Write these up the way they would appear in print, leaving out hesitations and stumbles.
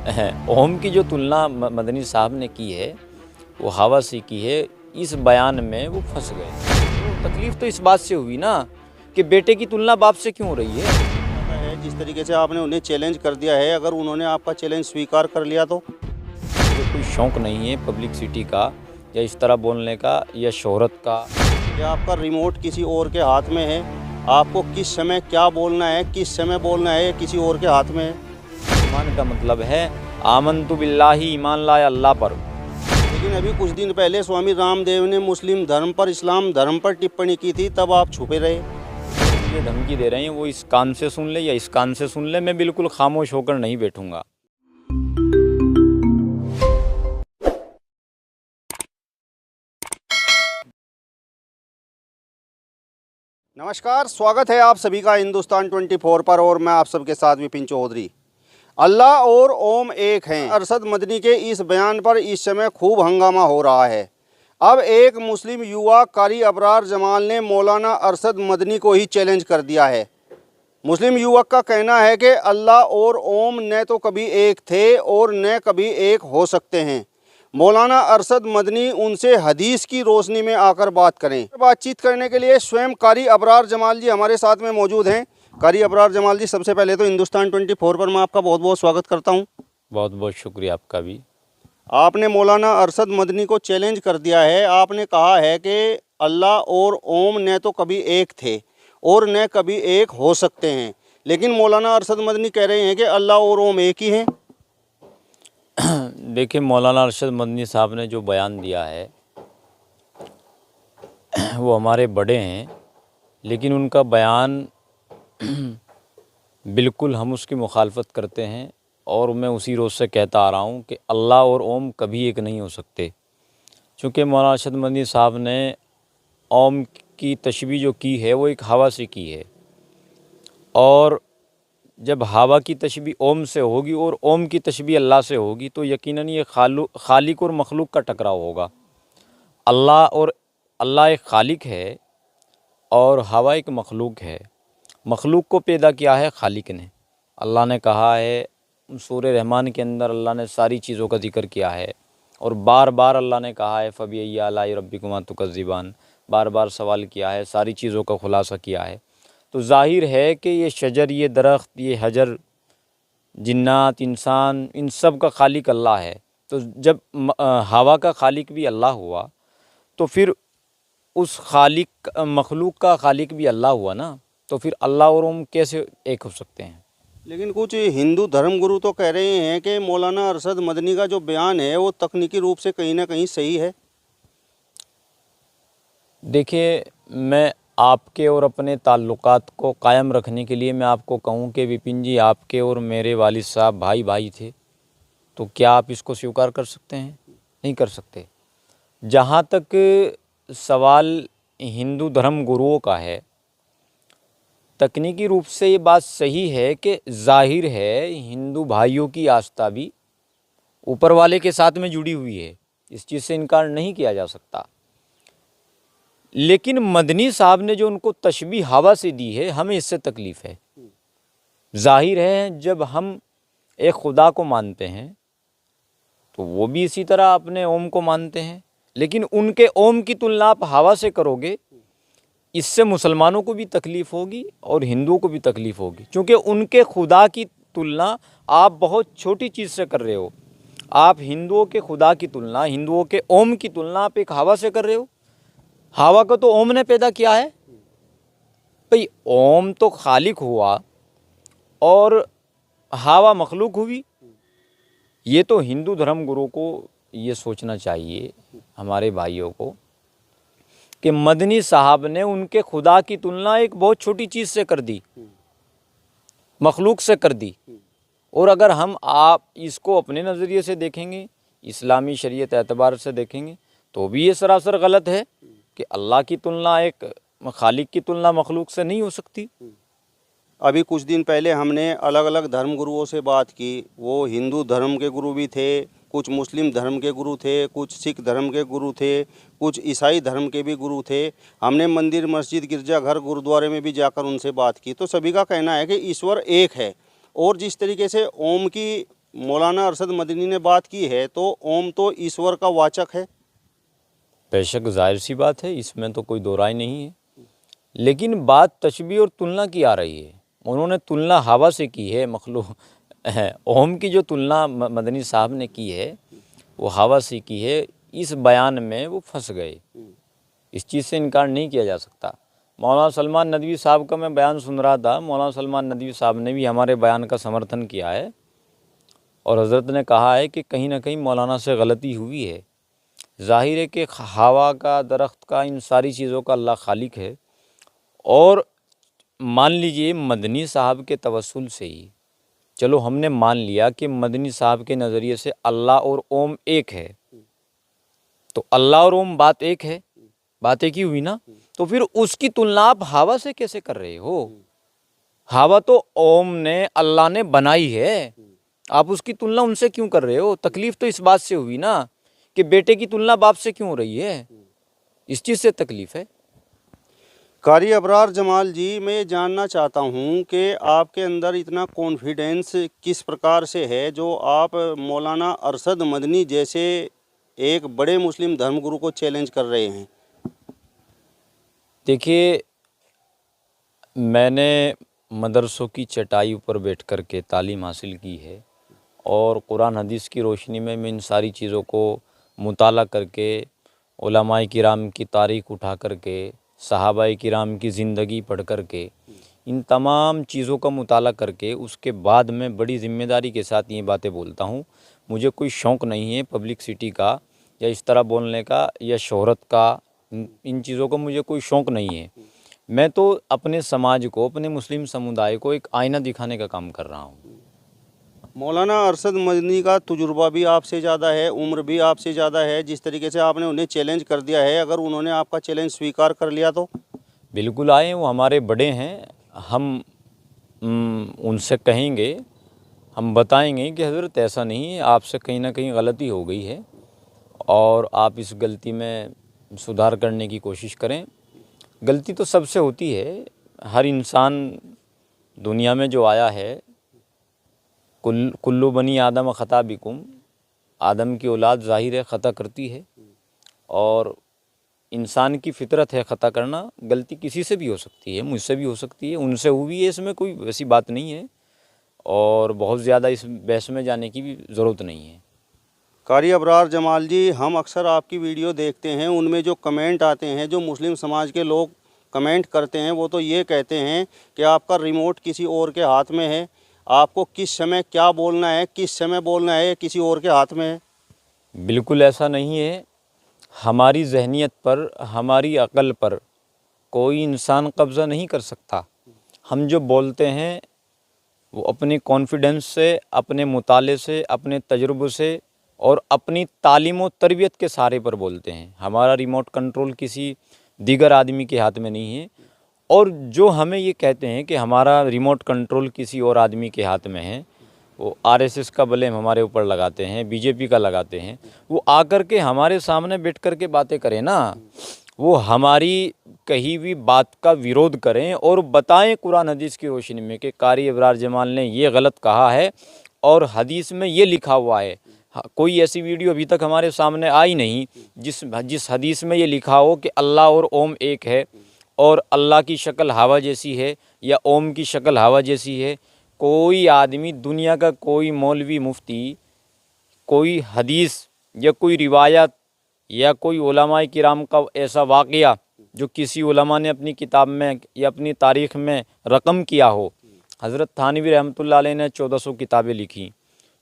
ओम की जो तुलना मदनी साहब ने की है वो हवा से की है। इस बयान में वो फंस गए। तो तकलीफ़ तो इस बात से हुई ना कि बेटे की तुलना बाप से क्यों हो रही है। जिस तरीके से आपने उन्हें चैलेंज कर दिया है, अगर उन्होंने आपका चैलेंज स्वीकार कर लिया तो? मुझे कोई शौक़ नहीं है पब्लिसिटी का या इस तरह बोलने का या शोहरत का। क्या आपका रिमोट किसी और के हाथ में है? आपको किस समय क्या बोलना है, किस समय बोलना है, किसी और के हाथ में है? ईमान का मतलब है आमन्तु बिल्लाहि, ईमान लाया अल्लाह पर। लेकिन अभी कुछ दिन पहले स्वामी रामदेव ने मुस्लिम धर्म पर, इस्लाम धर्म पर टिप्पणी की थी, तब आप छुपे रहे। ये धमकी दे रहे हैं वो इस कान से सुन ले या इस कान से सुन ले, मैं बिल्कुल खामोश होकर नहीं बैठूंगा। नमस्कार, स्वागत है आप सभी का हिंदुस्तान 24 पर और मैं आप सबके साथ विपिन चौधरी। अल्लाह और ओम एक हैं। अरशद मदनी के इस बयान पर इस समय खूब हंगामा हो रहा है। अब एक मुस्लिम युवा कारी अबरार जमाल ने मौलाना अरशद मदनी को ही चैलेंज कर दिया है। मुस्लिम युवक का कहना है कि अल्लाह और ओम न तो कभी एक थे और न कभी एक हो सकते हैं। मौलाना अरशद मदनी उनसे हदीस की रोशनी में आकर बात करें। बातचीत करने के लिए स्वयं कारी अबरार जमाल जी हमारे साथ में मौजूद हैं। कारी अबरार जमाल जी, सबसे पहले तो हिंदुस्तान 24 पर मैं आपका बहुत बहुत स्वागत करता हूं। बहुत बहुत शुक्रिया आपका भी। आपने मौलाना अरशद मदनी को चैलेंज कर दिया है। आपने कहा है कि अल्लाह और ओम न तो कभी एक थे और न कभी एक हो सकते हैं, लेकिन मौलाना अरशद मदनी कह रहे हैं कि अल्लाह और ओम एक ही हैं। देखिए, मौलाना अरशद मदनी साहब ने जो बयान दिया है वो हमारे बड़े हैं, लेकिन उनका बयान बिल्कुल हम उसकी मुखालफत करते हैं और मैं उसी रोज़ से कहता आ रहा हूँ कि अल्लाह और ओम कभी एक नहीं हो सकते। चूँकि मौलाना अरशद मदनी साहब ने ओम की तशबीह जो की है वो एक हवा से की है, और जब हवा की तशबीह ओम से होगी और ओम की तशबीह अल्लाह से होगी तो यकीनन ये खालिक और मखलूक का टकराव होगा। अल्लाह एक खालिक है और हवा एक मखलूक है। मखलूक को पैदा किया है खालिक ने। अल्लाह ने कहा है सूरह रहमान के अंदर, अल्लाह ने सारी चीज़ों का जिक्र किया है और बार बार अल्लाह ने कहा है फ़बिअय्यि आलाइ रब्बिकुमा तुकज़्ज़िबान, बार बार सवाल किया है, सारी चीज़ों का खुलासा किया है। तो ज़ाहिर है कि ये शजर, ये दरख्त, ये हजर, जिन्नात, इंसान, इन सब का खालिक अल्लाह है। तो जब हवा का खालिक भी अल्लाह हुआ तो फिर उस खालिक मखलूक का खालिक भी अल्लाह हुआ ना, तो फिर अल्लाह और हम कैसे एक हो सकते हैं। लेकिन कुछ हिंदू धर्मगुरु तो कह रहे हैं कि मौलाना अरशद मदनी का जो बयान है वो तकनीकी रूप से कहीं ना कहीं सही है। देखिए, मैं आपके और अपने ताल्लुकात को कायम रखने के लिए मैं आपको कहूँ कि विपिन जी, आपके और मेरे वालिद साहब भाई भाई थे, तो क्या आप इसको स्वीकार कर सकते हैं? नहीं कर सकते। जहाँ तक सवाल हिंदू धर्म गुरुओं का है, तकनीकी रूप से ये बात सही है कि जाहिर है हिंदू भाइयों की आस्था भी ऊपर वाले के साथ में जुड़ी हुई है, इस चीज़ से इनकार नहीं किया जा सकता। लेकिन मदनी साहब ने जो उनको तशबीह हवा से दी है, हमें इससे तकलीफ़ है। जाहिर है जब हम एक खुदा को मानते हैं तो वो भी इसी तरह अपने ओम को मानते हैं, लेकिन उनके ओम की तुलना आप हवा से करोगे, इससे मुसलमानों को भी तकलीफ़ होगी और हिंदुओं को भी तकलीफ़ होगी, क्योंकि उनके खुदा की तुलना आप बहुत छोटी चीज़ से कर रहे हो। आप हिंदुओं के खुदा की तुलना, हिंदुओं के ओम की तुलना आप एक हवा से कर रहे हो। हवा को तो ओम ने पैदा किया है भाई। ओम तो खालिक हुआ और हवा मखलूक हुई। ये तो हिंदू धर्म गुरु को ये सोचना चाहिए, हमारे भाइयों को, कि मदनी साहब ने उनके खुदा की तुलना एक बहुत छोटी चीज़ से कर दी, मखलूक से कर दी। और अगर हम आप इसको अपने नज़रिए से देखेंगे, इस्लामी शरीयत एतबार से देखेंगे, तो भी ये सरासर गलत है कि अल्लाह की तुलना एक खालिक की तुलना मखलूक से नहीं हो सकती। अभी कुछ दिन पहले हमने अलग अलग धर्म गुरुओं से बात की। वो हिंदू धर्म के गुरु भी थे, कुछ मुस्लिम धर्म के गुरु थे, कुछ सिख धर्म के गुरु थे, कुछ ईसाई धर्म के भी गुरु थे। हमने मंदिर, मस्जिद, गिरजाघर, गुरुद्वारे में भी जाकर उनसे बात की। तो सभी का कहना है कि ईश्वर एक है। और जिस तरीके से ओम की मौलाना अरशद मदनी ने बात की है तो ओम तो ईश्वर का वाचक है। बेशक जाहिर सी बात है, इसमें तो कोई दो राय नहीं है, लेकिन बात तशबीह और तुलना की आ रही है। उन्होंने तुलना हवा से की है, मखलूक ओम की जो तुलना मदनी साहब ने की है वो हवा से की है। इस बयान में वो फंस गए, इस चीज़ से इनकार नहीं किया जा सकता। मौलाना सलमान नदवी साहब का मैं बयान सुन रहा था, मौलाना सलमान नदवी साहब ने भी हमारे बयान का समर्थन किया है और हज़रत ने कहा है कि कहीं ना कहीं मौलाना से गलती हुई है। ज़ाहिर है कि हवा का, दरख्त का, इन सारी चीज़ों का अल्लाह खालिक है। और मान लीजिए मदनी साहब के तवस्सुल से ही, चलो हमने मान लिया कि मदनी साहब के नज़रिए से अल्लाह और ओम एक है, तो अल्लाह और ओम बात एक है, बात एक ही हुई ना। तो फिर उसकी तुलना आप हवा से कैसे कर रहे हो? हवा तो ओम ने, अल्लाह ने बनाई है, आप उसकी तुलना उनसे क्यों कर रहे हो? तकलीफ तो इस बात से हुई ना कि बेटे की तुलना बाप से क्यों हो रही है, इस चीज़ से तकलीफ है। कारी अबरार जमाल जी, मैं ये जानना चाहता हूँ कि आपके अंदर इतना कॉन्फिडेंस किस प्रकार से है जो आप मौलाना अरशद मदनी जैसे एक बड़े मुस्लिम धर्मगुरु को चैलेंज कर रहे हैं। देखिए, मैंने मदरसों की चटाई ऊपर बैठ कर के तालीम हासिल की है और कुरान हदीस की रोशनी में मैं इन सारी चीज़ों को मुताला करके, उलमाए किराम की तारीख़ उठा करके, सहाबाए किराम की ज़िंदगी पढ़ करके, इन तमाम चीज़ों का मुताला करके उसके बाद मैं बड़ी ज़िम्मेदारी के साथ ये बातें बोलता हूँ। मुझे कोई शौक़ नहीं है पब्लिकसिटी का या इस तरह बोलने का या शोहरत का, इन चीज़ों का मुझे कोई शौक़ नहीं है। मैं तो अपने समाज को, अपने मुस्लिम समुदाय को एक आईना दिखाने का काम कर रहा हूँ। मौलाना अरशद मदनी का तजुर्बा भी आपसे ज़्यादा है, उम्र भी आपसे ज़्यादा है। जिस तरीके से आपने उन्हें चैलेंज कर दिया है, अगर उन्होंने आपका चैलेंज स्वीकार कर लिया तो? बिल्कुल आए, वो हमारे बड़े हैं। हम उनसे कहेंगे, हम बताएंगे कि हज़रत ऐसा नहीं है, आपसे कहीं ना कहीं गलती हो गई है और आप इस गलती में सुधार करने की कोशिश करें। गलती तो सबसे होती है, हर इंसान दुनिया में जो आया है, कुल्लु बनी आदम ख़ता बिकुम, आदम की औलाद ज़ाहिर है ख़ता करती है और इंसान की फितरत है ख़ता करना। गलती किसी से भी हो सकती है, मुझसे भी हो सकती है, उनसे हुई है, इसमें कोई वैसी बात नहीं है और बहुत ज़्यादा इस बहस में जाने की भी ज़रूरत नहीं है। कारी अबरार जमाल जी, हम अक्सर आपकी वीडियो देखते हैं, उनमें जो कमेंट आते हैं, जो मुस्लिम समाज के लोग कमेंट करते हैं, वो तो ये कहते हैं कि आपका रिमोट किसी और के हाथ में है, आपको किस समय क्या बोलना है, किस समय बोलना है, किसी और के हाथ में है। बिल्कुल ऐसा नहीं है। हमारी जहनीत पर, हमारी अक़ल पर कोई इंसान कब्ज़ा नहीं कर सकता। हम जो बोलते हैं वो अपने कॉन्फिडेंस से, अपने मुताले से, अपने तजुर्बे से और अपनी तालीम व तरबियत के सहारे पर बोलते हैं। हमारा रिमोट कंट्रोल किसी दीगर आदमी के हाथ में नहीं है। और जो हमें ये कहते हैं कि हमारा रिमोट कंट्रोल किसी और आदमी के हाथ में है, वो आरएसएस का ब्लेम हमारे ऊपर लगाते हैं, बीजेपी का लगाते हैं। वो आकर के हमारे सामने बैठ कर के बातें करें ना, वो हमारी कही हुई बात का विरोध करें और बताएं कुरान हदीस की रोशनी में कि कारी अबरार जमाल ने ये गलत कहा है और हदीस में ये लिखा हुआ है। कोई ऐसी वीडियो अभी तक हमारे सामने आई नहीं जिस हदीस में ये लिखा हो कि अल्लाह और ओम एक है और अल्लाह की शक्ल हवा जैसी है या ओम की शक्ल हवा जैसी है। कोई आदमी, दुनिया का कोई मौलवी, मुफ्ती, कोई हदीस या कोई रिवायत या कोई उलमाए किराम का ऐसा वाक़या जो किसी उलमा ने अपनी किताब में या अपनी तारीख़ में रकम किया हो। हज़रत थानवी रहमतुल्लाह अलैह ने 1400 किताबें लिखी।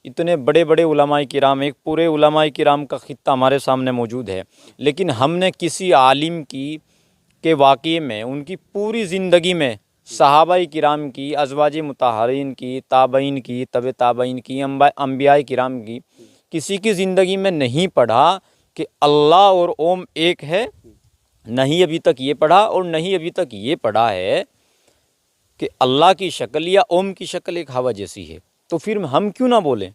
इतने बड़े बड़े उलमाए किराम, एक पूरे उलमाए किराम का खित्ता हमारे सामने मौजूद है, लेकिन हमने किसी आलिम की के वाक़ये में, उनकी पूरी ज़िंदगी में, सहाबाए किराम की, अज़वाजे मुताहरीन की, ताबईन की, तबे ताबईन की, अंबियाए किराम की, किसी की ज़िंदगी में नहीं पढ़ा कि अल्लाह और ओम एक है। नहीं अभी तक ये पढ़ा और नहीं अभी तक ये पढ़ा है कि अल्लाह की शक्ल या ओम की शक्ल एक हवा जैसी है। तो फिर हम क्यों ना बोलें?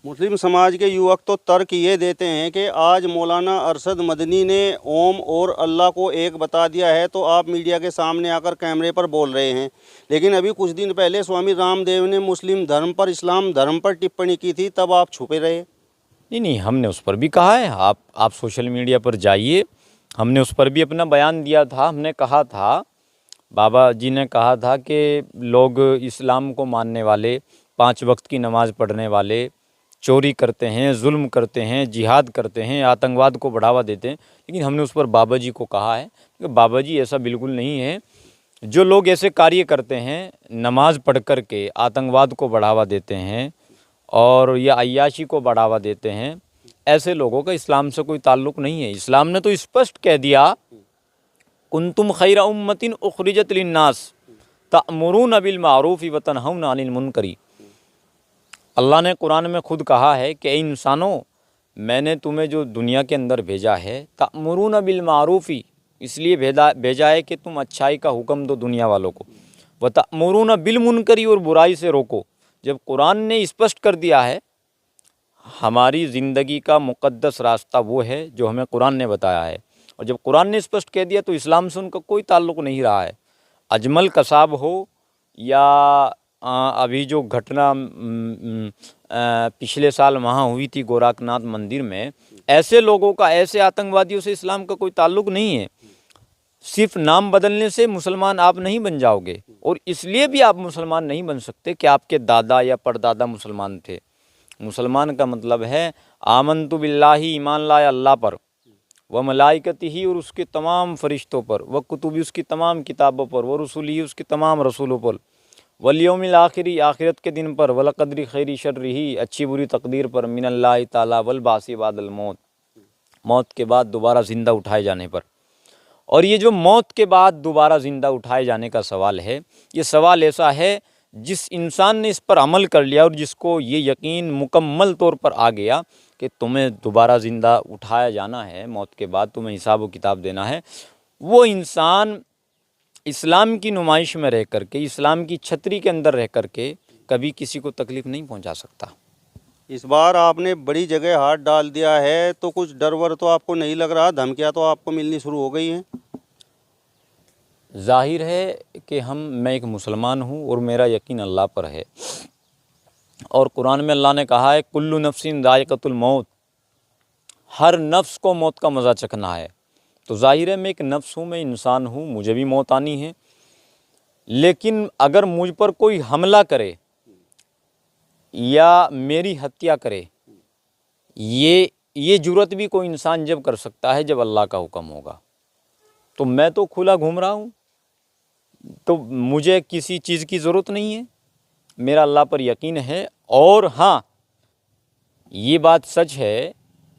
मुस्लिम समाज के युवक तो तर्क ये देते हैं कि आज मौलाना अरशद मदनी ने ओम और अल्लाह को एक बता दिया है, तो आप मीडिया के सामने आकर कैमरे पर बोल रहे हैं। लेकिन अभी कुछ दिन पहले स्वामी रामदेव ने मुस्लिम धर्म पर, इस्लाम धर्म पर टिप्पणी की थी, तब आप छुपे रहे। नहीं, हमने उस पर भी कहा है। आप सोशल मीडिया पर जाइए, हमने उस पर भी अपना बयान दिया था। हमने कहा था, बाबा जी ने कहा था कि लोग इस्लाम को मानने वाले, 5 वक्त की नमाज़ पढ़ने वाले चोरी करते हैं, जुल्म करते हैं, जिहाद करते हैं, आतंकवाद को बढ़ावा देते हैं। लेकिन हमने उस पर बाबा जी को कहा है कि बाबा जी ऐसा बिल्कुल नहीं है। जो लोग ऐसे कार्य करते हैं, नमाज पढ़ कर के आतंकवाद को बढ़ावा देते हैं और या अय्याशी को बढ़ावा देते हैं, ऐसे लोगों का इस्लाम से कोई ताल्लुक़ नहीं है। इस्लाम ने तो स्पष्ट कह दिया, कुंतुम खैरा उम्मतिन उखरिजत लिन्नास तअमुरून बिल मारूफ व तनहौना अनिल मुनकरी। अल्लाह ने कुरान में खुद कहा है कि इंसानों, मैंने तुम्हें जो दुनिया के अंदर भेजा है, तअमुरून बिल मारूफ़ी, इसलिए भेजा है कि तुम अच्छाई का हुक्म दो दुनिया वालों को, व तअमुरून बिल मुनकरी, और बुराई से रोको। जब कुरान ने स्पष्ट कर दिया है, हमारी ज़िंदगी का मुक़द्दस रास्ता वो है जो हमें कुरान ने बताया है, और जब कुरान ने स्पष्ट कह दिया तो इस्लाम से उनका कोई ताल्लुक़ नहीं रहा है। अजमल कसाब हो या अभी जो घटना पिछले साल वहाँ हुई थी गोरखनाथ मंदिर में, ऐसे लोगों का, ऐसे आतंकवादियों से इस्लाम का कोई ताल्लुक़ नहीं है। सिर्फ नाम बदलने से मुसलमान आप नहीं बन जाओगे, और इसलिए भी आप मुसलमान नहीं बन सकते कि आपके दादा या परदादा मुसलमान थे। मुसलमान का मतलब है आमनतु बिल्लाही, ईमान लाया अल्लाह पर, व मलाइकतिही, और उसके तमाम फरिश्तों पर, व कुतुबी, उसकी तमाम किताबों पर, व रसूली, उसके तमाम रसूलों पर, वलियौमिल आखिरी, आखिरत के दिन पर, वल क़द्री खैरी शर्रिही, अच्छी बुरी तकदीर पर, मिनल्लाहि ताला वल बासी बादल मौत, मौत के बाद दोबारा ज़िंदा उठाए जाने पर। और ये जो मौत के बाद दोबारा ज़िंदा उठाए जाने का सवाल है, ये सवाल ऐसा है जिस इंसान ने इस पर अमल कर लिया और जिसको ये यकीन मुकम्मल तौर पर आ गया कि तुम्हें दोबारा ज़िंदा उठाया जाना है, मौत के बाद तुम्हें हिसाब व किताब देना है, वो इंसान इस्लाम की नुमाइश में रह कर के, इस्लाम की छतरी के अंदर रह कर के कभी किसी को तकलीफ़ नहीं पहुंचा सकता। इस बार आपने बड़ी जगह हाथ डाल दिया है, तो कुछ डर वर तो आपको नहीं लग रहा? धमकियाँ तो आपको मिलनी शुरू हो गई हैं। जाहिर है कि मैं एक मुसलमान हूँ और मेरा यकीन अल्लाह पर है, और कुरान में अल्लाह ने कहा है, कुल्लु नफ्सिन दायक़तुल मौत, हर नफ्स को मौत का मज़ा चखना है। तो जाहिर है मैं एक नफ्स हूँ, मैं इंसान हूँ, मुझे भी मौत आनी है। लेकिन अगर मुझ पर कोई हमला करे या मेरी हत्या करे, ये जुर्रत भी कोई इंसान जब कर सकता है जब अल्लाह का हुक्म होगा। तो मैं तो खुला घूम रहा हूँ, तो मुझे किसी चीज़ की ज़रूरत नहीं है, मेरा अल्लाह पर यकीन है। और हाँ, ये बात सच है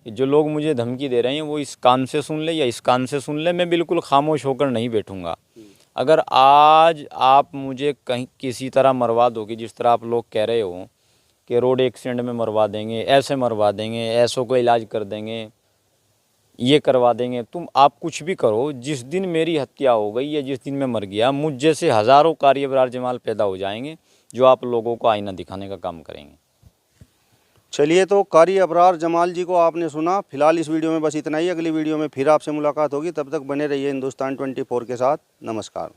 कि जो लोग मुझे धमकी दे रहे हैं वो इस कान से सुन ले या इस कान से सुन ले, मैं बिल्कुल खामोश होकर नहीं बैठूँगा। अगर आज आप मुझे कहीं किसी तरह मरवा दोगे, जिस तरह आप लोग कह रहे हो कि रोड एक्सीडेंट में मरवा देंगे, ऐसे मरवा देंगे, ऐसों को इलाज कर देंगे, ये करवा देंगे, आप कुछ भी करो, जिस दिन मेरी हत्या हो गई या जिस दिन मैं मर गया, मुझ जैसे हज़ारों कारी अबरार जमाल पैदा हो जाएंगे जो आप लोगों को आईना दिखाने का काम करेंगे। चलिए, तो कारी अबरार जमाल जी को आपने सुना। फिलहाल इस वीडियो में बस इतना ही। अगली वीडियो में फिर आपसे मुलाकात होगी, तब तक बने रहिए हिंदुस्तान 24 के साथ। नमस्कार।